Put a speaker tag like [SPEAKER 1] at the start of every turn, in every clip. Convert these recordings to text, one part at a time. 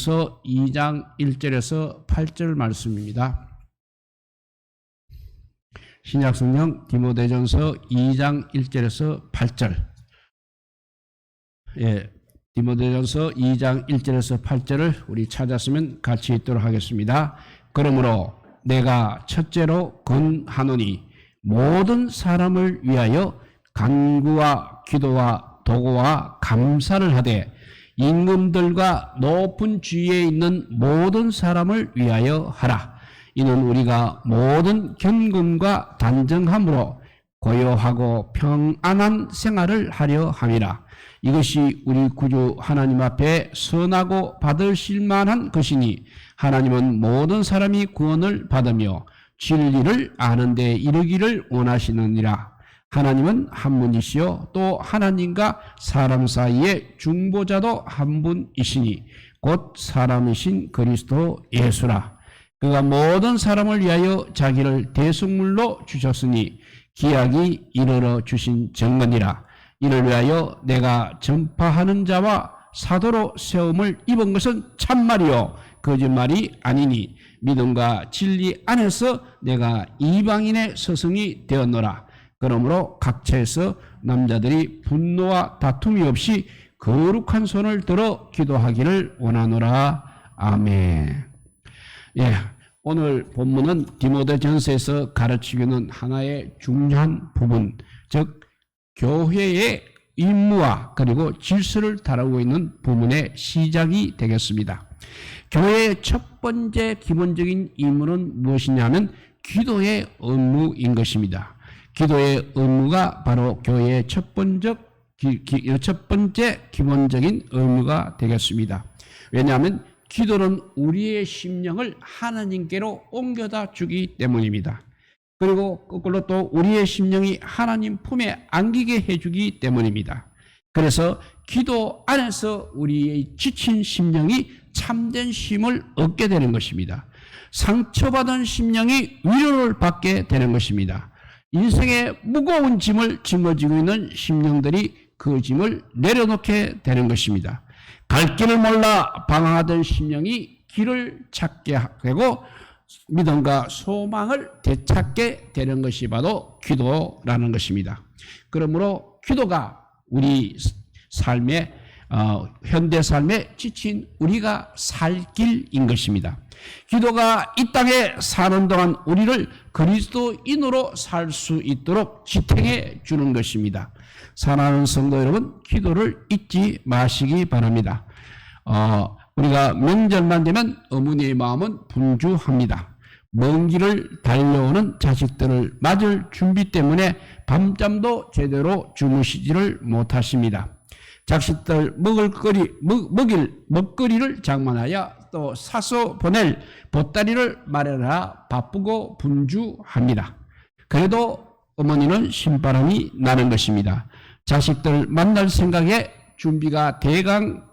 [SPEAKER 1] 디모데전서 2장 1절에서 8절 말씀입니다. 신약성경 디모데전서 2장 1절에서 8절. 디모데전서 2장 1절에서 8절을 우리 찾았으면 같이 읽도록 하겠습니다. 그러므로 내가 첫째로 권하노니 모든 사람을 위하여 간구와 기도와 도구와 감사를 하되 임금들과 높은 지위에 있는 모든 사람을 위하여 하라. 이는 우리가 모든 경건과 단정함으로 고요하고 평안한 생활을 하려 함이라. 이것이 우리 구주 하나님 앞에 선하고 받으실 만한 것이니 하나님은 모든 사람이 구원을 받으며 진리를 아는 데 이르기를 원하시느니라. 하나님은 한 분이시요 또 하나님과 사람 사이의 중보자도 한 분이시니 곧 사람이신 그리스도 예수라. 그가 모든 사람을 위하여 자기를 대속물로 주셨으니 기약이 이르러 주신 증언이라. 이를 위하여 내가 전파하는 자와 사도로 세움을 입은 것은 참말이요 거짓말이 아니니 믿음과 진리 안에서 내가 이방인의 스승이 되었노라. 그러므로 각처에서 남자들이 분노와 다툼이 없이 거룩한 손을 들어 기도하기를 원하노라. 아멘. 오늘 본문은 디모데전서에서 가르치기는 하나의 중요한 부분, 즉 교회의 임무와 그리고 질서를 다루고 있는 부분의 시작이 되겠습니다. 교회의 첫 번째 기본적인 임무는 무엇이냐면 기도의 업무인 것입니다. 기도의 업무가 바로 교회의 첫 번째 기본적인 의무가 되겠습니다. 왜냐하면 기도는 우리의 심령을 하나님께로 옮겨다 주기 때문입니다. 그리고 거꾸로 또 우리의 심령이 하나님 품에 안기게 해주기 때문입니다. 그래서 기도 안에서 우리의 지친 심령이 참된 쉼을 얻게 되는 것입니다. 상처받은 심령이 위로를 받게 되는 것입니다. 인생의 무거운 짐을 짊어지고 있는 심령들이 그 짐을 내려놓게 되는 것입니다. 갈 길을 몰라 방황하던 심령이 길을 찾게 되고 믿음과 소망을 되찾게 되는 것이 바로 기도라는 것입니다. 그러므로 기도가 우리 삶의 현대 삶에 지친 우리가 살 길인 것입니다. 기도가 이 땅에 사는 동안 우리를 그리스도인으로 살 수 있도록 지탱해 주는 것입니다. 사랑하는 성도 여러분, 기도를 잊지 마시기 바랍니다. 우리가 명절만 되면 어머니의 마음은 분주합니다. 먼 길을 달려오는 자식들을 맞을 준비 때문에 밤잠도 제대로 주무시지를 못하십니다. 자식들 먹거리를 장만하여 또 사서 보낼 보따리를 마련하라 바쁘고 분주합니다. 그래도 어머니는 신바람이 나는 것입니다. 자식들 만날 생각에 준비가 대강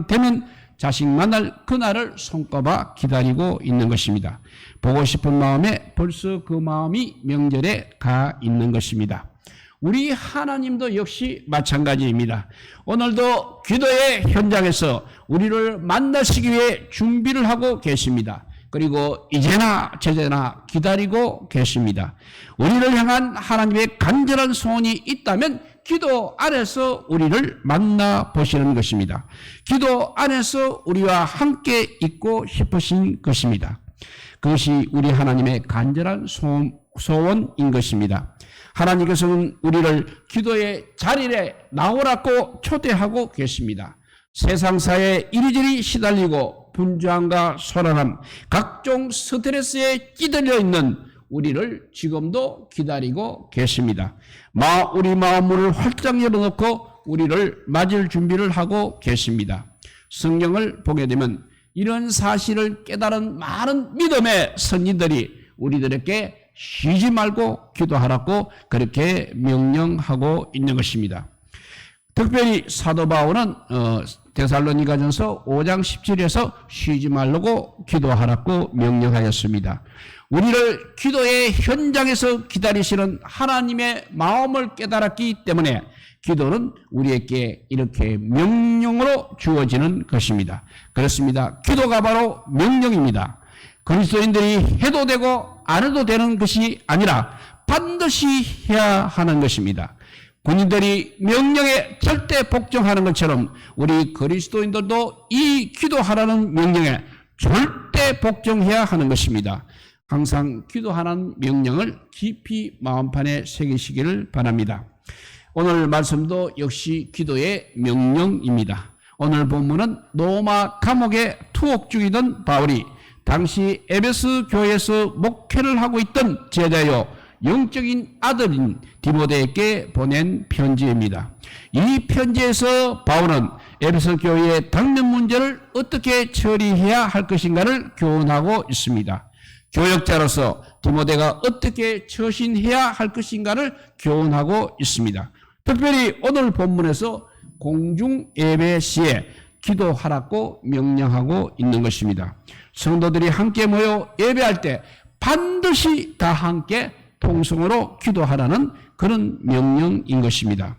[SPEAKER 1] 되면 자식 만날 그날을 손꼽아 기다리고 있는 것입니다. 보고 싶은 마음에 벌써 그 마음이 명절에 가 있는 것입니다. 우리 하나님도 역시 마찬가지입니다. 오늘도 기도의 현장에서 우리를 만나시기 위해 준비를 하고 계십니다. 그리고 이제나 저제나 기다리고 계십니다. 우리를 향한 하나님의 간절한 소원이 있다면 기도 안에서 우리를 만나보시는 것입니다. 기도 안에서 우리와 함께 있고 싶으신 것입니다. 그것이 우리 하나님의 간절한 소원인 것입니다. 하나님께서는 우리를 기도의 자리에 나오라고 초대하고 계십니다. 세상사에 이리저리 시달리고 분주함과 소란함, 각종 스트레스에 찌들려 있는 우리를 지금도 기다리고 계십니다. 우리 마음을 활짝 열어놓고 우리를 맞을 준비를 하고 계십니다. 성경을 보게 되면 이런 사실을 깨달은 많은 믿음의 선진들이 우리들에게 쉬지 말고 기도하라고 그렇게 명령하고 있는 것입니다. 특별히 사도 바울은 데살로니가전서 5장 17절에서 쉬지 말라고 기도하라고 명령하였습니다. 우리를 기도의 현장에서 기다리시는 하나님의 마음을 깨달았기 때문에 기도는 우리에게 이렇게 명령으로 주어지는 것입니다. 그렇습니다. 기도가 바로 명령입니다. 그리스도인들이 해도 되고 안 해도 되는 것이 아니라 반드시 해야 하는 것입니다. 군인들이 명령에 절대 복종하는 것처럼 우리 그리스도인들도 이 기도하라는 명령에 절대 복종해야 하는 것입니다. 항상 기도하라는 명령을 깊이 마음판에 새기시기를 바랍니다. 오늘 말씀도 역시 기도의 명령입니다. 오늘 본문은 로마 감옥에 투옥 중이던 바울이 당시 에베소 교회에서 목회를 하고 있던 제자요 영적인 아들인 디모데에게 보낸 편지입니다. 이 편지에서 바울은 에베소 교회의 당면 문제를 어떻게 처리해야 할 것인가를 교훈하고 있습니다. 교역자로서 디모데가 어떻게 처신해야 할 것인가를 교훈하고 있습니다. 특별히 오늘 본문에서 공중 예배 시에 기도하라고 명령하고 있는 것입니다. 성도들이 함께 모여 예배할 때 반드시 다 함께 통성으로 기도하라는 그런 명령인 것입니다.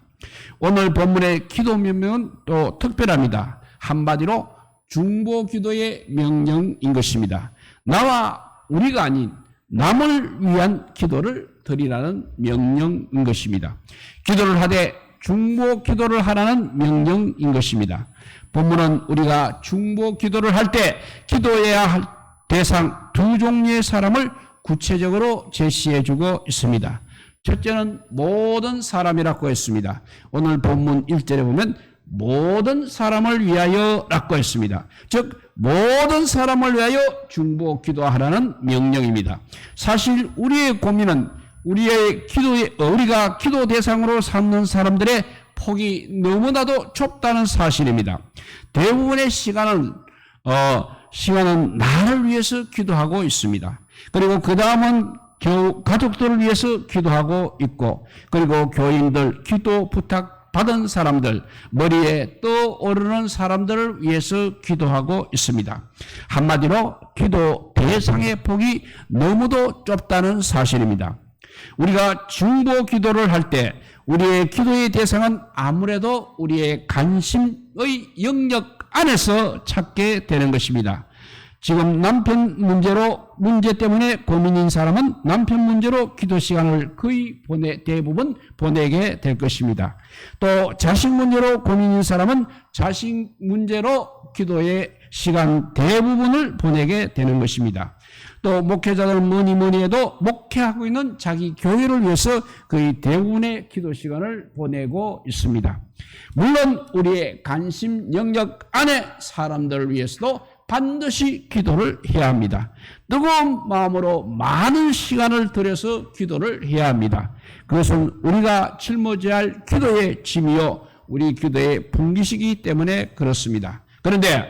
[SPEAKER 1] 오늘 본문의 기도 명령은 또 특별합니다. 한마디로 중보 기도의 명령인 것입니다. 나와 우리가 아닌 남을 위한 기도를 드리라는 명령인 것입니다. 기도를 하되 중보 기도를 하라는 명령인 것입니다. 본문은 우리가 중보 기도를 할 때 기도해야 할 대상 두 종류의 사람을 구체적으로 제시해주고 있습니다. 첫째는 모든 사람이라고 했습니다. 오늘 본문 1절에 보면 모든 사람을 위하여라고 했습니다. 즉 모든 사람을 위하여 중보 기도하라는 명령입니다. 사실 우리의 고민은 우리가 기도 대상으로 삼는 사람들의 폭이 너무나도 좁다는 사실입니다. 대부분의 시간은 나를 위해서 기도하고 있습니다. 그리고 그 다음은 가족들을 위해서 기도하고 있고, 그리고 교인들, 기도 부탁 받은 사람들, 머리에 떠오르는 사람들을 위해서 기도하고 있습니다. 한마디로 기도 대상의 폭이 너무도 좁다는 사실입니다. 우리가 중보 기도를 할 때 우리의 기도의 대상은 아무래도 우리의 관심의 영역 안에서 찾게 되는 것입니다. 지금 남편 문제 때문에 고민인 사람은 남편 문제로 기도 시간을 거의 대부분 보내게 될 것입니다. 또 자식 문제로 고민인 사람은 자식 문제로 기도의 시간 대부분을 보내게 되는 것입니다. 또 목회자들은 뭐니 해도 목회하고 있는 자기 교회를 위해서 거의 대부분의 기도 시간을 보내고 있습니다. 물론 우리의 관심 영역 안에 사람들을 위해서도 반드시 기도를 해야 합니다. 뜨거운 마음으로 많은 시간을 들여서 기도를 해야 합니다. 그것은 우리가 짊어져야 할 기도의 짐이요 우리 기도의 분기시기 때문에 그렇습니다. 그런데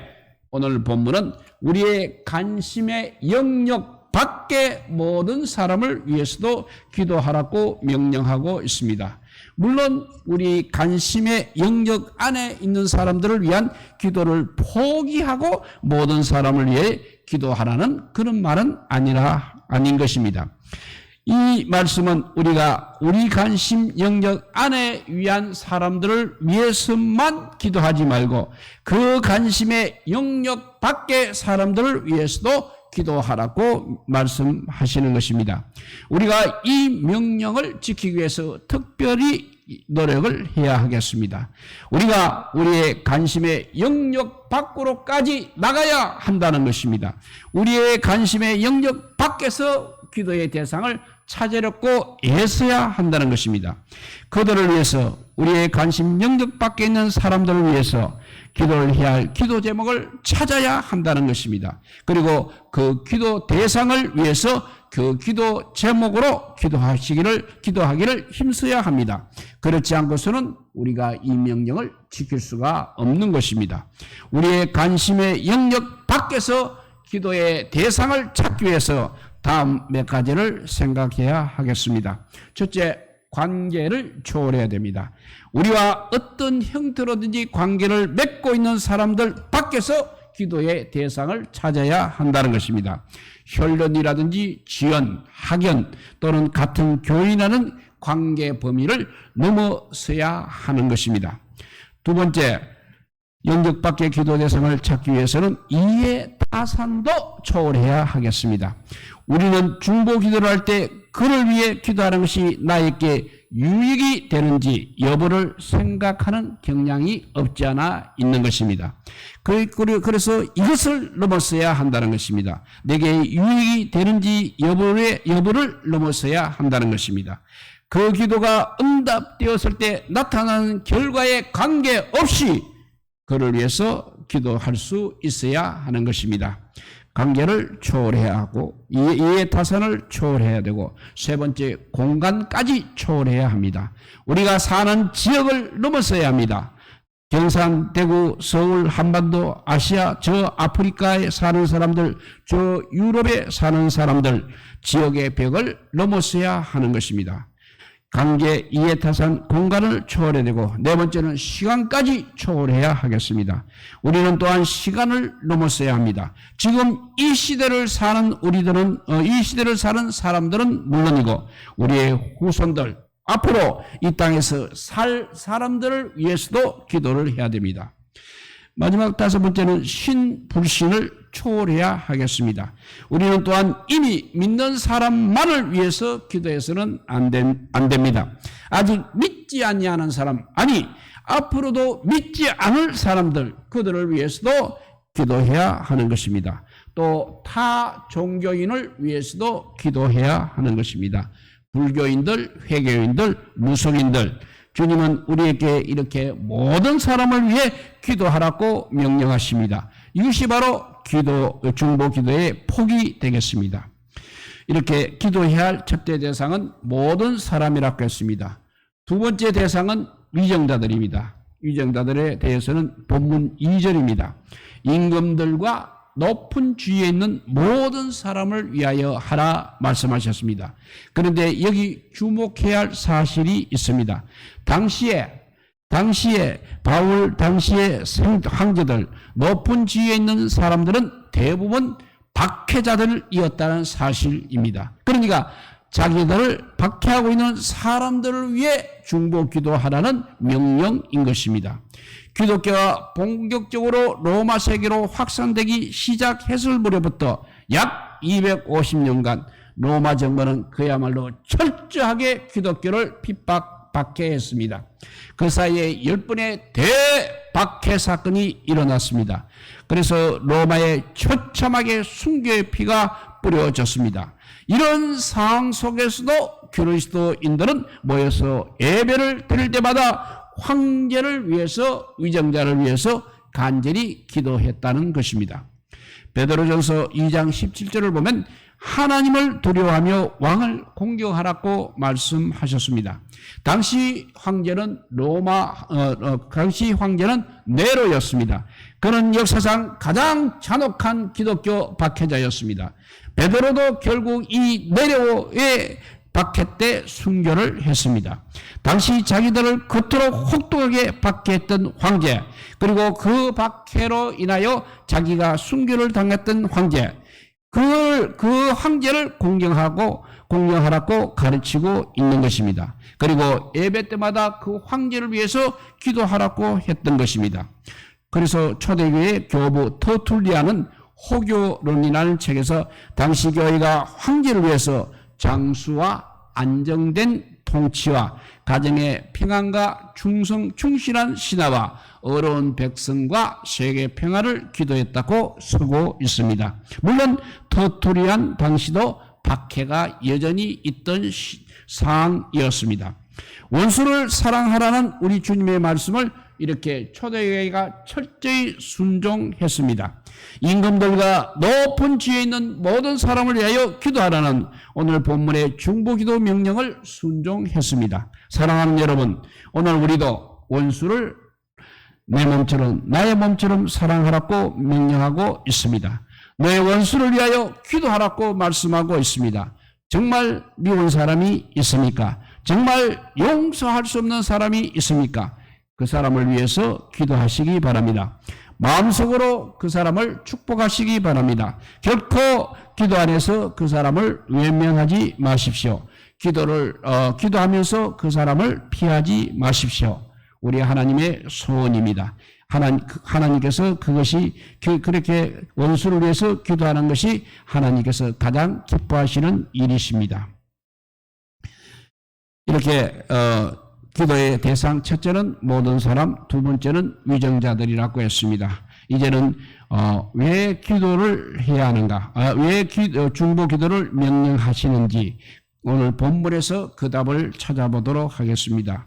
[SPEAKER 1] 오늘 본문은 우리의 관심의 영역 밖의 모든 사람을 위해서도 기도하라고 명령하고 있습니다. 물론 우리 관심의 영역 안에 있는 사람들을 위한 기도를 포기하고 모든 사람을 위해 기도하라는 그런 말은 아닌 것입니다. 이 말씀은 우리가 우리 관심 영역 안에 위한 사람들을 위해서만 기도하지 말고 그 관심의 영역 밖의 사람들을 위해서도 기도하라고 말씀하시는 것입니다. 우리가 이 명령을 지키기 위해서 특별히 노력을 해야 하겠습니다. 우리가 우리의 관심의 영역 밖으로까지 나가야 한다는 것입니다. 우리의 관심의 영역 밖에서 기도의 대상을 찾으려고 애써야 한다는 것입니다. 그들을 위해서 우리의 관심 영역 밖에 있는 사람들을 위해서 기도를 해야 할 기도 제목을 찾아야 한다는 것입니다. 그리고 그 기도 대상을 위해서 그 기도 제목으로 기도하기를 힘써야 합니다. 그렇지 않고서는 우리가 이 명령을 지킬 수가 없는 것입니다. 우리의 관심의 영역 밖에서 기도의 대상을 찾기 위해서 다음 몇 가지를 생각해야 하겠습니다. 첫째, 관계를 초월해야 됩니다. 우리와 어떤 형태로든지 관계를 맺고 있는 사람들 밖에서 기도의 대상을 찾아야 한다는 것입니다. 혈연이라든지 지연, 학연 또는 같은 교인이라는 관계 범위를 넘어서야 하는 것입니다. 두 번째, 영적 밖의 기도 대상을 찾기 위해서는 이해 타산도 초월해야 하겠습니다. 우리는 중보 기도를 할 때 그를 위해 기도하는 것이 나에게 유익이 되는지 여부를 생각하는 경향이 없지 않아 있는 것입니다. 그래서 이것을 넘어서야 한다는 것입니다. 내게 유익이 되는지 여부를 넘어서야 한다는 것입니다. 그 기도가 응답되었을 때 나타나는 결과에 관계없이 그를 위해서 기도할 수 있어야 하는 것입니다. 관계를 초월해야 하고 이해 타산을 초월해야 되고 세 번째 공간까지 초월해야 합니다. 우리가 사는 지역을 넘어서야 합니다. 경산, 대구, 서울, 한반도, 아시아, 저 아프리카에 사는 사람들, 저 유럽에 사는 사람들 지역의 벽을 넘어서야 하는 것입니다. 관계, 이해 타산, 공간을 초월해야 되고 네 번째는 시간까지 초월해야 하겠습니다. 우리는 또한 시간을 넘어서야 합니다. 지금 이 시대를 사는 우리들은 이 시대를 사는 사람들은 물론이고 우리의 후손들 앞으로 이 땅에서 살 사람들을 위해서도 기도를 해야 됩니다. 마지막 다섯 번째는 신불신을 초월해야 하겠습니다. 우리는 또한 이미 믿는 사람만을 위해서 기도해서는 안 됩니다. 아직 믿지 아니하는 사람, 아니 앞으로도 믿지 않을 사람들, 그들을 위해서도 기도해야 하는 것입니다. 또 타 종교인을 위해서도 기도해야 하는 것입니다. 불교인들, 회교인들, 무속인들, 주님은 우리에게 이렇게 모든 사람을 위해 기도하라고 명령하십니다. 이것이 바로 중보 기도의 폭이 되겠습니다. 이렇게 기도해야 할 첫째 대상은 모든 사람이라고 했습니다. 두 번째 대상은 위정자들입니다. 위정자들에 대해서는 본문 2절입니다. 임금들과 높은 지위에 있는 모든 사람을 위하여 하라 말씀하셨습니다. 그런데 여기 주목해야 할 사실이 있습니다. 당시에 바울 당시의 황제들, 높은 지위에 있는 사람들은 대부분 박해자들이었다는 사실입니다. 그러니까 자기들을 박해하고 있는 사람들을 위해 중보 기도하라는 명령인 것입니다. 기독교가 본격적으로 로마 세계로 확산되기 시작했을 무렵부터 약 250년간 로마 정부는 그야말로 철저하게 기독교를 박해했습니다. 그 사이에 10번의 대박해 사건이 일어났습니다. 그래서 로마에 처참하게 순교의 피가 뿌려졌습니다. 이런 상황 속에서도 그리스도인들은 모여서 예배를 드릴 때마다 황제를 위해서, 위정자를 위해서 간절히 기도했다는 것입니다. 베드로전서 2장 17절을 보면 하나님을 두려워하며 왕을 공경하라고 말씀하셨습니다. 당시 황제는 네로였습니다. 그는 역사상 가장 잔혹한 기독교 박해자였습니다. 베드로도 결국 이 네로의 박해 때 순교를 했습니다. 당시 자기들을 그토록 혹독하게 박해했던 황제, 그리고 그 박해로 인하여 자기가 순교를 당했던 황제, 그 황제를 공경하라고 가르치고 있는 것입니다. 그리고 예배 때마다 그 황제를 위해서 기도하라고 했던 것입니다. 그래서 초대교회 교부 터툴리아는 호교론이라는 책에서 당시 교회가 황제를 위해서 장수와 안정된 통치와 가정의 평안과 충실한 신하와 어려운 백성과 세계 평화를 기도했다고 쓰고 있습니다. 물론 터투리안 당시도 박해가 여전히 있던 상황이었습니다. 원수를 사랑하라는 우리 주님의 말씀을 이렇게 초대교회가 철저히 순종했습니다. 임금들과 높은 지위에 있는 모든 사람을 위하여 기도하라는 오늘 본문의 중보기도 명령을 순종했습니다. 사랑하는 여러분, 오늘 우리도 원수를 내 몸처럼, 나의 몸처럼 사랑하라고 명령하고 있습니다. 너의 원수를 위하여 기도하라고 말씀하고 있습니다. 정말 미운 사람이 있습니까? 정말 용서할 수 없는 사람이 있습니까? 그 사람을 위해서 기도하시기 바랍니다. 마음속으로 그 사람을 축복하시기 바랍니다. 결코 기도 안에서 그 사람을 외면하지 마십시오. 기도하면서 그 사람을 피하지 마십시오. 우리 하나님의 소원입니다. 하나님께서 그렇게 원수를 위해서 기도하는 것이 하나님께서 가장 기뻐하시는 일이십니다. 이렇게 기도의 대상 첫째는 모든 사람, 두 번째는 위정자들이라고 했습니다. 이제는 왜 기도를 해야 하는가? 왜 중보 기도를 명령하시는지 오늘 본문에서 그 답을 찾아보도록 하겠습니다.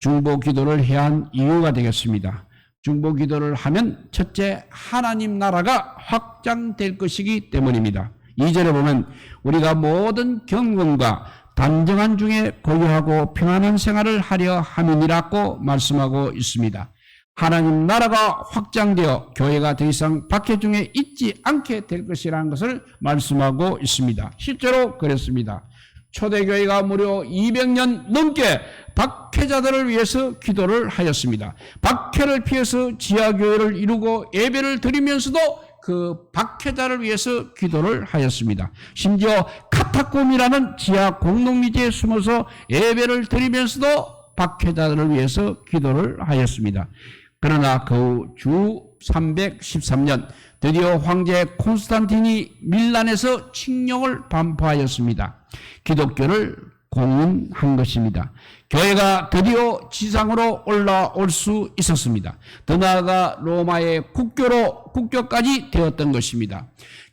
[SPEAKER 1] 중보 기도를 해야 한 이유가 되겠습니다. 중보 기도를 하면 첫째, 하나님 나라가 확장될 것이기 때문입니다. 2절에 보면 우리가 모든 경건과 단정한 중에 고요하고 평안한 생활을 하려 함이니라고 말씀하고 있습니다. 하나님 나라가 확장되어 교회가 더 이상 박해중에 있지 않게 될 것이라는 것을 말씀하고 있습니다. 실제로 그랬습니다. 초대교회가 무려 200년 넘게 박해자들을 위해서 기도를 하였습니다. 박해를 피해서 지하교회를 이루고 예배를 드리면서도 그 박해자를 위해서 기도를 하였습니다. 심지어 카타콤이라는 지하 공동미지에 숨어서 예배를 드리면서도 박해자들을 위해서 기도를 하였습니다. 그러나 그 주 313년 드디어 황제 콘스탄틴이 밀란에서 칙령을 반포하였습니다. 기독교를 공인한 것입니다. 교회가 드디어 지상으로 올라올 수 있었습니다. 더 나아가 로마의 국교까지 되었던 것입니다.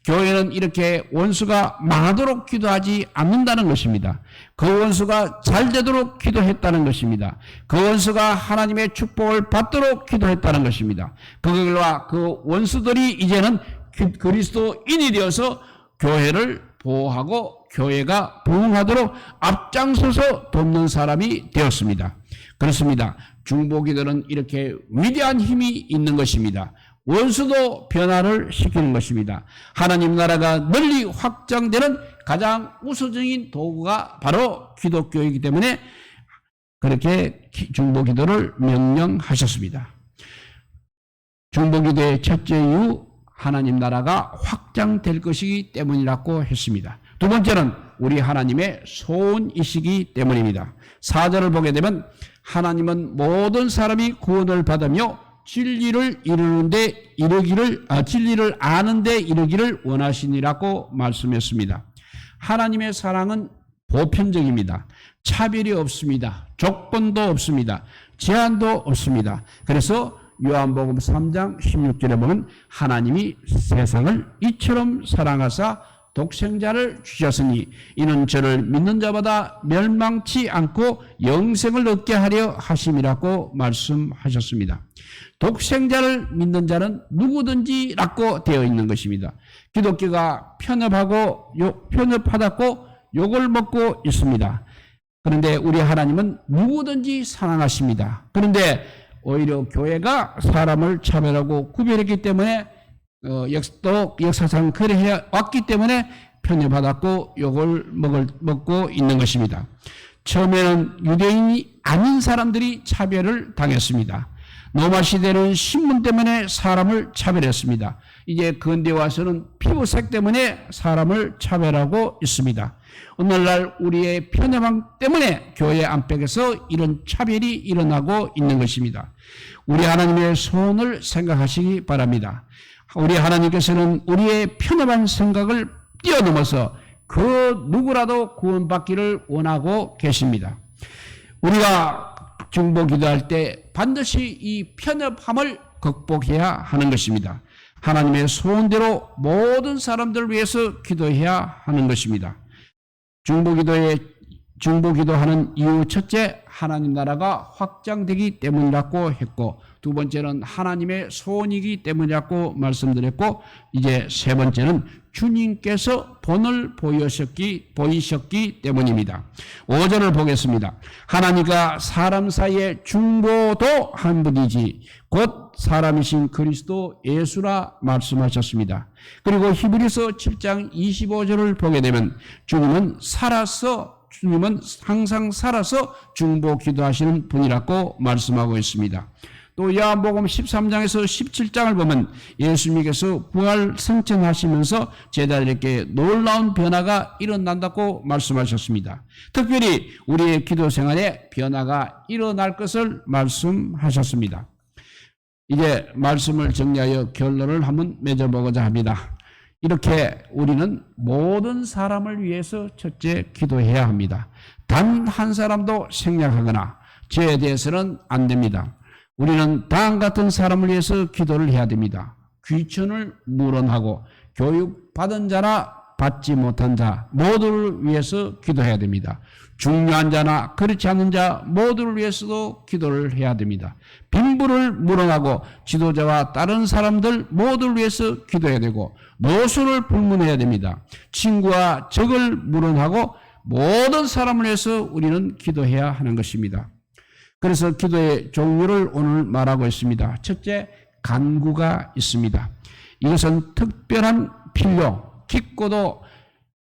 [SPEAKER 1] 교회는 이렇게 원수가 망하도록 기도하지 않는다는 것입니다. 그 원수가 잘 되도록 기도했다는 것입니다. 그 원수가 하나님의 축복을 받도록 기도했다는 것입니다. 그걸로 그 원수들이 이제는 그리스도인이 되어서 교회를 보호하고 교회가 부흥하도록 앞장서서 돕는 사람이 되었습니다. 그렇습니다. 중보기도는 이렇게 위대한 힘이 있는 것입니다. 원수도 변화를 시키는 것입니다. 하나님 나라가 널리 확장되는 가장 우선적인 도구가 바로 기독교이기 때문에 그렇게 중보기도를 명령하셨습니다. 중보기도의 첫째 이유, 하나님 나라가 확장될 것이기 때문이라고 했습니다. 두 번째는 우리 하나님의 소원이시기 때문입니다. 4절을 보게 되면 하나님은 모든 사람이 구원을 받으며 진리를 아는데 이르기를 원하시니라고 말씀했습니다. 하나님의 사랑은 보편적입니다. 차별이 없습니다. 조건도 없습니다. 제한도 없습니다. 그래서 요한복음 3장 16절에 보면 하나님이 세상을 이처럼 사랑하사 독생자를 주셨으니 이는 저를 믿는 자마다 멸망치 않고 영생을 얻게 하려 하심이라고 말씀하셨습니다. 독생자를 믿는 자는 누구든지라고 되어 있는 것입니다. 기독교가 편협하다고 욕을 먹고 있습니다. 그런데 우리 하나님은 누구든지 사랑하십니다. 그런데 오히려 교회가 사람을 차별하고 구별했기 때문에 역사상 그래 해왔기 때문에 편협받았고 욕을 먹고 있는 것입니다. 처음에는 유대인이 아닌 사람들이 차별을 당했습니다. 로마 시대는 신분 때문에 사람을 차별했습니다. 이제 근대 와서는 피부색 때문에 사람을 차별하고 있습니다. 오늘날 우리의 편협함 때문에 교회 안팎에서 이런 차별이 일어나고 있는 것입니다. 우리 하나님의 소원을 생각하시기 바랍니다. 우리 하나님께서는 우리의 편협한 생각을 뛰어넘어서 그 누구라도 구원받기를 원하고 계십니다. 우리가 중보 기도할 때 반드시 이 편협함을 극복해야 하는 것입니다. 하나님의 소원대로 모든 사람들을 위해서 기도해야 하는 것입니다. 중보기도하는 이유 첫째, 하나님 나라가 확장되기 때문이라고 했고, 두 번째는 하나님의 소원이기 때문이라고 말씀드렸고, 이제 세 번째는 주님께서 본을 보이셨기 때문입니다. 5절을 보겠습니다. 하나님과 사람 사이의 중보도 한 분이지 곧 사람이신 그리스도 예수라 말씀하셨습니다. 그리고 히브리서 7장 25절을 보게 되면 주님은 항상 살아서 중보 기도하시는 분이라고 말씀하고 있습니다. 또 요한복음 13장에서 17장을 보면 예수님께서 부활 승천하시면서 제자들에게 놀라운 변화가 일어난다고 말씀하셨습니다. 특별히 우리의 기도 생활에 변화가 일어날 것을 말씀하셨습니다. 이제 말씀을 정리하여 결론을 한번 맺어보고자 합니다. 이렇게 우리는 모든 사람을 위해서 첫째 기도해야 합니다. 단 한 사람도 생략하거나 죄에 대해서는 안 됩니다. 우리는 다음 같은 사람을 위해서 기도를 해야 됩니다. 귀천을 물어나고 교육받은 자나 받지 못한 자 모두를 위해서 기도해야 됩니다. 중요한 자나 그렇지 않은 자 모두를 위해서도 기도를 해야 됩니다. 빈부를 물어나고 지도자와 다른 사람들 모두를 위해서 기도해야 되고 노소를 불문해야 됩니다. 친구와 적을 물어나고 모든 사람을 위해서 우리는 기도해야 하는 것입니다. 그래서 기도의 종류를 오늘 말하고 있습니다. 첫째, 간구가 있습니다. 이것은 특별한 필요, 깊고도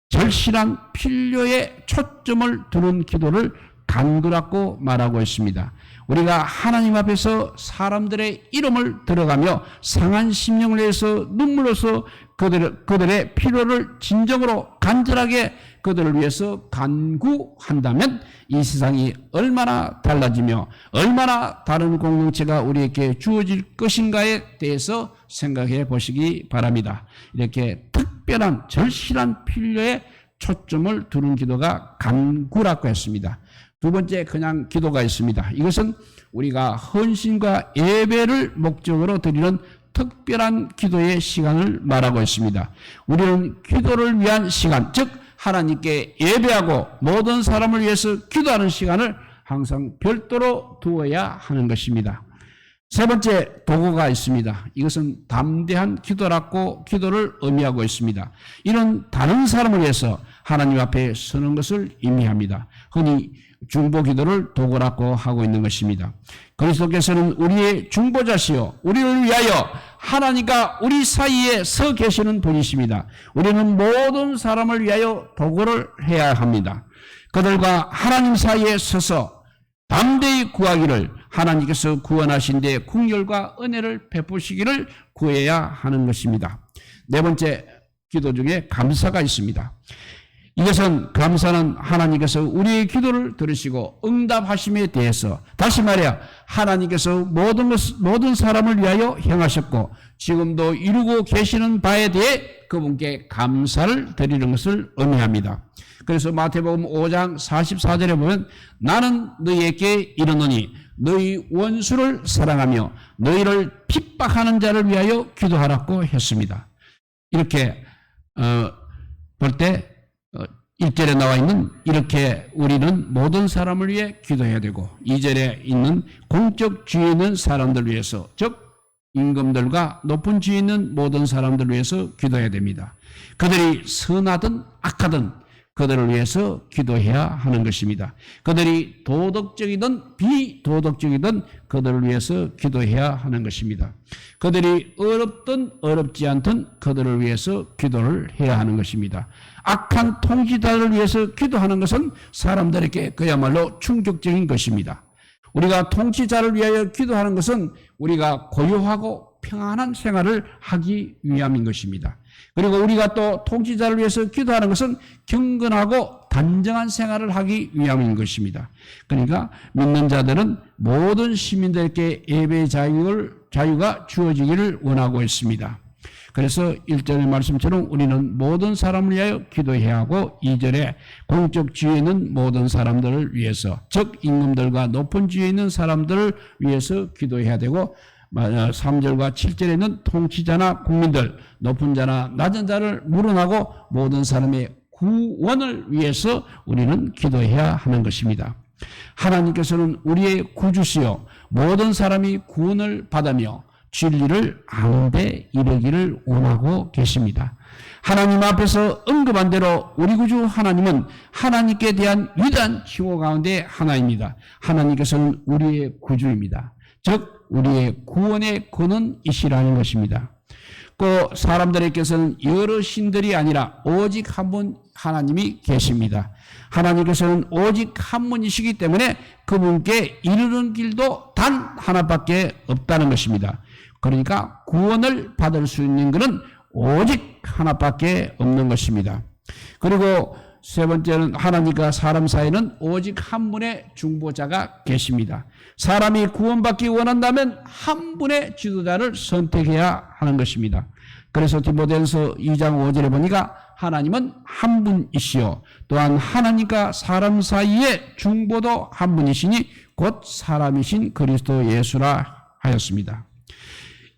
[SPEAKER 1] 절실한 필요에 초점을 두는 기도를 간구라고 말하고 있습니다. 우리가 하나님 앞에서 사람들의 이름을 들어가며 상한 심령을 위해서 눈물로서 그들의 필요를 진정으로 간절하게 그들을 위해서 간구한다면 이 세상이 얼마나 달라지며 얼마나 다른 공동체가 우리에게 주어질 것인가에 대해서 생각해 보시기 바랍니다. 이렇게 특별한 절실한 필요에 초점을 두는 기도가 간구라고 했습니다. 두 번째, 그냥 기도가 있습니다. 이것은 우리가 헌신과 예배를 목적으로 드리는 특별한 기도의 시간을 말하고 있습니다. 우리는 기도를 위한 시간, 즉 하나님께 예배하고 모든 사람을 위해서 기도하는 시간을 항상 별도로 두어야 하는 것입니다. 세 번째, 도구가 있습니다. 이것은 담대한 기도를 의미하고 있습니다. 이런 다른 사람을 위해서 하나님 앞에 서는 것을 의미합니다. 흔히 중보기도를 도구라고 하고 있는 것입니다. 그리스도께서는 우리의 중보자시요 우리를 위하여 하나님과 우리 사이에 서 계시는 분이십니다. 우리는 모든 사람을 위하여 도구를 해야 합니다. 그들과 하나님 사이에 서서 담대히 구하기를, 하나님께서 구원하신 데 긍휼과 은혜를 베푸시기를 구해야 하는 것입니다. 네 번째, 기도 중에 감사가 있습니다. 이것은 감사는 하나님께서 우리의 기도를 들으시고 응답하심에 대해서, 다시 말해 하나님께서 모든 사람을 위하여 행하셨고 지금도 이루고 계시는 바에 대해 그분께 감사를 드리는 것을 의미합니다. 그래서 마태복음 5장 44절에 보면 나는 너희에게 이르노니 너희 원수를 사랑하며 너희를 핍박하는 자를 위하여 기도하라고 했습니다. 이렇게 볼 때 1절에 나와 있는 이렇게 우리는 모든 사람을 위해 기도해야 되고 2절에 있는 공적 지위 있는 사람들 위해서, 즉 임금들과 높은 지위 있는 모든 사람들 위해서 기도해야 됩니다. 그들이 선하든 악하든 그들을 위해서 기도해야 하는 것입니다. 그들이 도덕적이든 비도덕적이든 그들을 위해서 기도해야 하는 것입니다. 그들이 어렵든 어렵지 않든 그들을 위해서 기도를 해야 하는 것입니다. 악한 통치자를 위해서 기도하는 것은 사람들에게 그야말로 충격적인 것입니다. 우리가 통치자를 위하여 기도하는 것은 우리가 고요하고 평안한 생활을 하기 위함인 것입니다. 그리고 우리가 또 통치자를 위해서 기도하는 것은 경건하고 단정한 생활을 하기 위함인 것입니다. 그러니까 믿는 자들은 모든 시민들에게 예배의 자유가 주어지기를 원하고 있습니다. 그래서 1절의 말씀처럼 우리는 모든 사람을 위하여 기도해야 하고 2절에 공적 지위에 있는 모든 사람들을 위해서, 즉 임금들과 높은 지위에 있는 사람들을 위해서 기도해야 되고 3절과 7절에는 통치자나 국민들, 높은 자나 낮은 자를 물어나고 모든 사람의 구원을 위해서 우리는 기도해야 하는 것입니다. 하나님께서는 우리의 구주시요 모든 사람이 구원을 받으며 진리를 아는 데 이르기를 원하고 계십니다. 하나님 앞에서 언급한 대로 우리 구주 하나님은 하나님께 대한 위대한 칭호 가운데 하나입니다. 하나님께서는 우리의 구주입니다. 즉 우리의 구원의 근원이시라는 것입니다. 그 사람들에게서는 여러 신들이 아니라 오직 한 분 하나님이 계십니다. 하나님께서는 오직 한 분이시기 때문에 그분께 이르는 길도 단 하나밖에 없다는 것입니다. 그러니까 구원을 받을 수 있는 것은 오직 하나밖에 없는 것입니다. 그리고 세 번째는 하나님과 사람 사이에는 오직 한 분의 중보자가 계십니다. 사람이 구원받기 원한다면 한 분의 지도자를 선택해야 하는 것입니다. 그래서 디모데전서 2장 5절에 보니까 하나님은 한 분이시요 또한 하나님과 사람 사이의 중보도 한 분이시니 곧 사람이신 그리스도 예수라 하였습니다.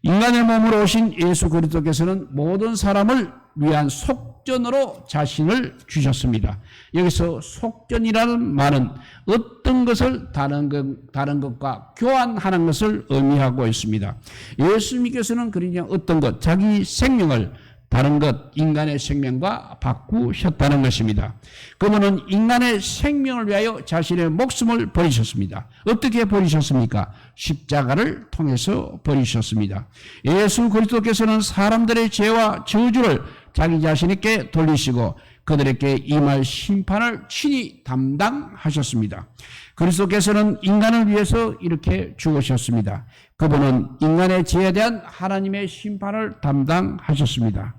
[SPEAKER 1] 인간의 몸으로 오신 예수 그리스도께서는 모든 사람을 위한 속전으로 자신을 주셨습니다. 여기서 속전이라는 말은 어떤 것을 다른 것과 교환하는 것을 의미하고 있습니다. 예수님께서는 그러냐 어떤 것, 자기 생명을 다른 것, 인간의 생명과 바꾸셨다는 것입니다. 그분은 인간의 생명을 위하여 자신의 목숨을 버리셨습니다. 어떻게 버리셨습니까? 십자가를 통해서 버리셨습니다. 예수 그리스도께서는 사람들의 죄와 저주를 자기 자신에게 돌리시고 그들에게 임할 심판을 친히 담당하셨습니다. 그리스도께서는 인간을 위해서 이렇게 죽으셨습니다. 그분은 인간의 죄에 대한 하나님의 심판을 담당하셨습니다.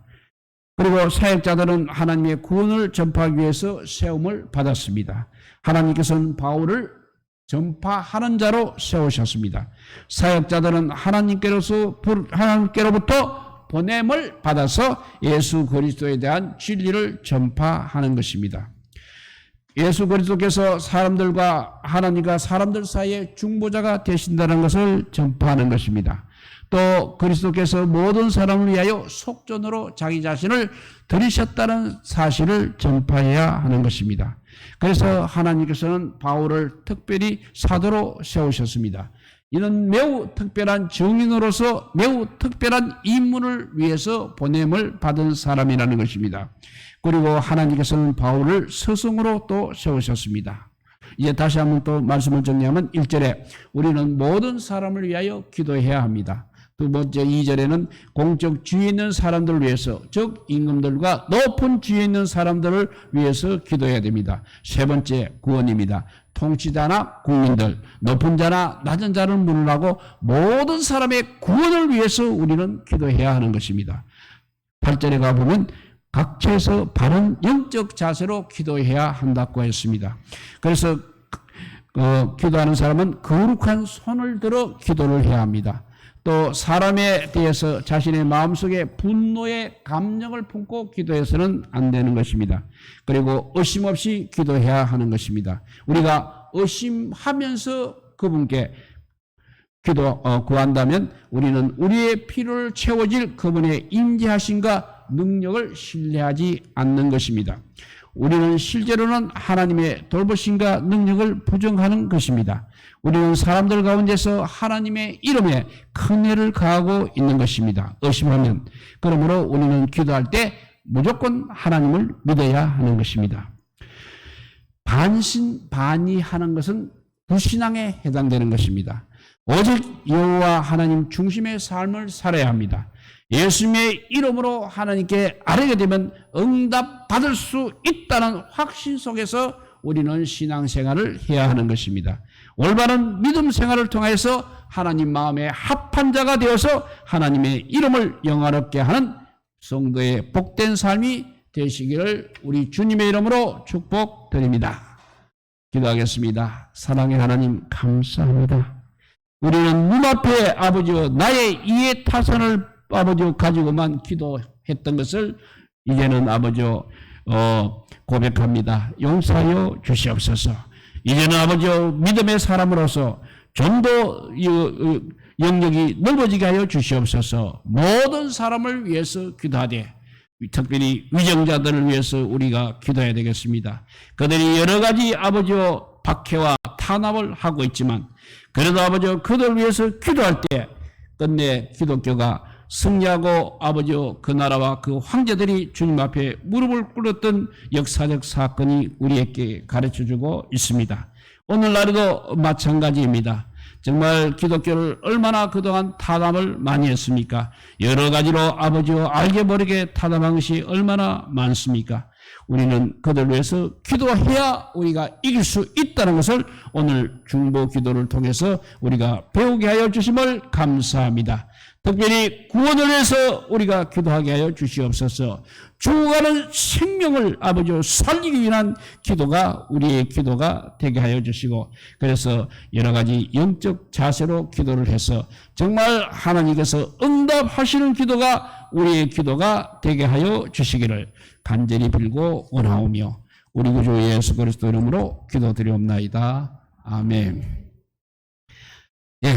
[SPEAKER 1] 그리고 사역자들은 하나님의 구원을 전파하기 위해서 세움을 받았습니다. 하나님께서는 바울을 전파하는 자로 세우셨습니다. 사역자들은 하나님께로부터 보냄을 받아서 예수 그리스도에 대한 진리를 전파하는 것입니다. 예수 그리스도께서 사람들과 하나님과 사람들 사이의 중보자가 되신다는 것을 전파하는 것입니다. 또 그리스도께서 모든 사람을 위하여 속전으로 자기 자신을 들이셨다는 사실을 전파해야 하는 것입니다. 그래서 하나님께서는 바울을 특별히 사도로 세우셨습니다. 이는 매우 특별한 증인으로서 매우 특별한 임무를 위해서 보냄을 받은 사람이라는 것입니다. 그리고 하나님께서는 바울을 스승으로 또 세우셨습니다. 이제 다시 한번 또 말씀을 정리하면 1절에 우리는 모든 사람을 위하여 기도해야 합니다. 두 번째 2절에는 공적 지위에 있는 사람들을 위해서, 즉 임금들과 높은 지위에 있는 사람들을 위해서 기도해야 됩니다. 세 번째 구원입니다. 통치자나 국민들, 높은 자나 낮은 자를 물러나고 모든 사람의 구원을 위해서 우리는 기도해야 하는 것입니다. 8절에 가보면 각처에서 바른 영적 자세로 기도해야 한다고 했습니다. 그래서 기도하는 사람은 거룩한 손을 들어 기도를 해야 합니다. 또 사람에 대해서 자신의 마음속에 분노의 감정을 품고 기도해서는 안 되는 것입니다. 그리고 의심 없이 기도해야 하는 것입니다. 우리가 의심하면서 그분께 구한다면 우리는 우리의 필요를 채워질 그분의 임재하심과 능력을 신뢰하지 않는 것입니다. 우리는 실제로는 하나님의 돌보심과 능력을 부정하는 것입니다. 우리는 사람들 가운데서 하나님의 이름에 큰 애를 가하고 있는 것입니다. 의심하면. 그러므로 우리는 기도할 때 무조건 하나님을 믿어야 하는 것입니다. 반신반의하는 것은 불신앙에 해당되는 것입니다. 오직 여호와 하나님 중심의 삶을 살아야 합니다. 예수님의 이름으로 하나님께 아뢰게 되면 응답받을 수 있다는 확신 속에서 우리는 신앙생활을 해야 하는 것입니다. 올바른 믿음 생활을 통해서 하나님 마음에 합한 자가 되어서 하나님의 이름을 영화롭게 하는 성도의 복된 삶이 되시기를 우리 주님의 이름으로 축복드립니다. 기도하겠습니다. 사랑의 하나님 감사합니다. 우리는 눈앞에 아버지여 나의 이해 타선을 아버지여 가지고만 기도했던 것을 이제는 아버지여 고백합니다. 용서하여 주시옵소서. 이제는 아버지여 믿음의 사람으로서 좀 더 영역이 넓어지게 하여 주시옵소서. 모든 사람을 위해서 기도하되 특별히 위정자들을 위해서 우리가 기도해야 되겠습니다. 그들이 여러 가지 아버지여 박해와 탄압을 하고 있지만 그래도 아버지여 그들을 위해서 기도할 때 끝내 기독교가 승리하고 아버지여 그 나라와 그 황제들이 주님 앞에 무릎을 꿇었던 역사적 사건이 우리에게 가르쳐주고 있습니다. 오늘날에도 마찬가지입니다. 정말 기독교를 얼마나 그동안 타담을 많이 했습니까? 여러 가지로 아버지와 알게 모르게 타담한 것이 얼마나 많습니까? 우리는 그들 위해서 기도해야 우리가 이길 수 있다는 것을 오늘 중보 기도를 통해서 우리가 배우게 하여 주심을 감사합니다. 특별히 구원을 위해서 우리가 기도하게 하여 주시옵소서. 죽어가는 생명을 아버지로 살리기 위한 기도가 우리의 기도가 되게 하여 주시고, 그래서 여러 가지 영적 자세로 기도를 해서 정말 하나님께서 응답하시는 기도가 우리의 기도가 되게 하여 주시기를 간절히 빌고 원하오며 우리 구주 예수 그리스도 이름으로 기도드리옵나이다. 아멘. 예.